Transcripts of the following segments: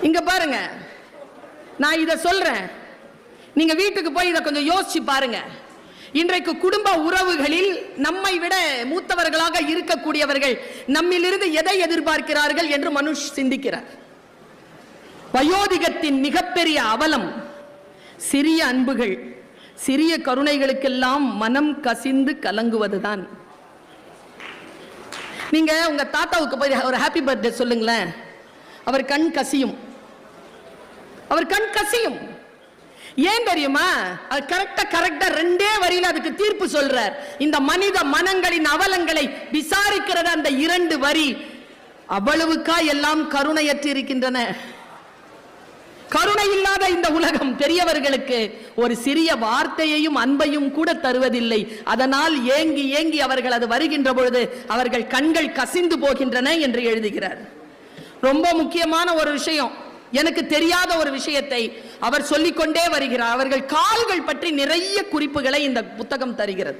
இங்க பாருங்க, நான் இத சொல்றேன், நீங்க வீட்டுக்கு போய் இத கொஞ்சம் யோசிச்சு பாருங்க. இன்றைக்கு குடும்ப உறவுகளில் நம்மை விட மூத்தவர்களாக இருக்கக்கூடியவர்கள் நம்மிலிருந்து எதை எதிர்பார்க்கிறார்கள் என்று மனுஷ் சிந்திக்கிறார். வயோதிகத்தின் மிகப்பெரிய அவலம் சிறிய அன்புகள், சிறிய கருணைகளுக்கெல்லாம் மனம் கசிந்து கலங்குவதுதான். நீங்க உங்க தாத்தாவுக்கு போய் ஒரு ஹாப்பி பர்த்டே சொல்லுங்களேன், அவர் கண் கசியும், அவர் கண் கசியும். ஏன் தெரியுமா? அது கரெக்டா ரெண்டே வரியில அதுக்கு தீர்ப்பு சொல்றார். இந்த மனித மனங்களின் அவலங்களை விசாரிக்கிறது அந்த இரண்டு வரி. அவ்வளவுக்கா எல்லாம் கருணையற்று இருக்கின்றன. கருணை இல்லாத இந்த உலகம் பெரியவர்களுக்கு ஒரு சிறிய வார்த்தையையும் அன்பையும் கூட தருவதில்லை. அதனால் ஏங்கி ஏங்கி அவர்கள் அது வருகின்ற பொழுது அவர்கள் கண்கள் கசிந்து போகின்றன என்று எழுதுகிறார். ரொம்ப முக்கியமான ஒரு விஷயம், எனக்கு தெரியாத ஒரு விஷயத்தை அவர் சொல்லிக்கொண்டே வருகிறார். அவர்கள் கால்கள் பற்றி நிறைய குறிப்புகளை இந்த புத்தகம் தருகிறது.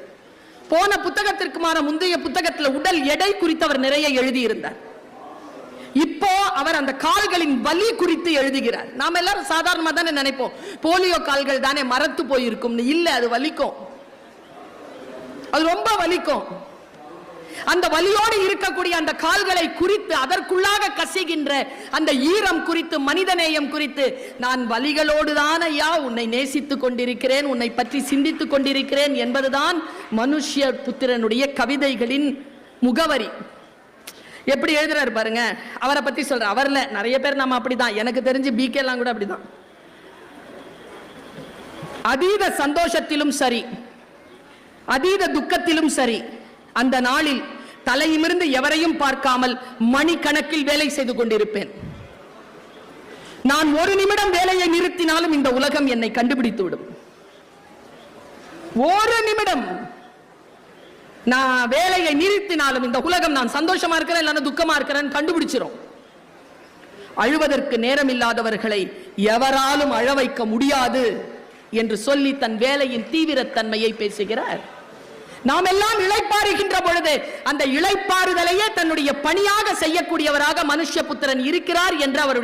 போன புத்தகத்திற்குமான முந்தைய புத்தகத்தில் உடல் எடை குறித்து அவர் நிறைய எழுதியிருந்தார். இப்போ அவர் அந்த கால்களின் வலி குறித்து எழுதுகிறார். நாம எல்லாரும் சாதாரணமா தானே நினைப்போம், போலியோ கால்கள் தானே மரத்து போயிருக்கும். இல்ல, அது வலிக்கும், அது ரொம்ப வலிக்கும். அந்த வலியோடு இருக்கக்கூடிய அந்த கால்களை குறித்து, அதற்குள்ளாக கசிகின்ற அந்த ஈரம் குறித்து, மனிதநேயம் குறித்து, நான் வலிகளோடு தான் ஐயா உன்னை நேசித்துக் கொண்டிருக்கிறேன், உன்னை பற்றி சிந்தித்துக் கொண்டிருக்கிறேன் என்பதுதான் மனுஷ்ய புத்திரனுடைய கவிதைகளின் முகவரி. எப்படி எழுதுறாரு பாருங்க. அவரை பத்தி சொல்ற, அவர்ல நிறைய பேர் நம்ம அப்படிதான், எனக்கு தெரிஞ்சு பிகே எல்லாம் கூட அப்படிதான். அதீத சந்தோஷத்திலும் சரி, அதீத துக்கத்திலும் சரி, அந்த நாளில் தலையிலிருந்து எவரையும் பார்க்காமல் மணிக்கணக்கில் வேலை செய்து கொண்டிருப்பேன். நான் ஒரு நிமிடம் வேலையை நிறுத்தினாலும் இந்த உலகம் என்னை கண்டுபிடித்து விடும். ஒரு நிமிடம் நான் வேலையை நிறுத்தினாலும் இந்த உலகம் நான் சந்தோஷமா இருக்கிறேன் இல்லைன்னா துக்கமா இருக்கிறேன் கண்டுபிடிச்சிரும். அழுவதற்கு நேரம் இல்லாதவர்களை எவராலும் அழ வைக்க முடியாது என்று சொல்லி தன் வேலையின் தீவிரத்தன்மையை பேசுகிறார். நாம் எல்லாம் இளைப்பாறுகின்ற பொழுது அந்த இளைப்பாறுதலையே தன்னுடைய பணியாக செய்யக்கூடியவராக மனுஷ்ய புத்திரன் இருக்கிறார் என்று அவருடைய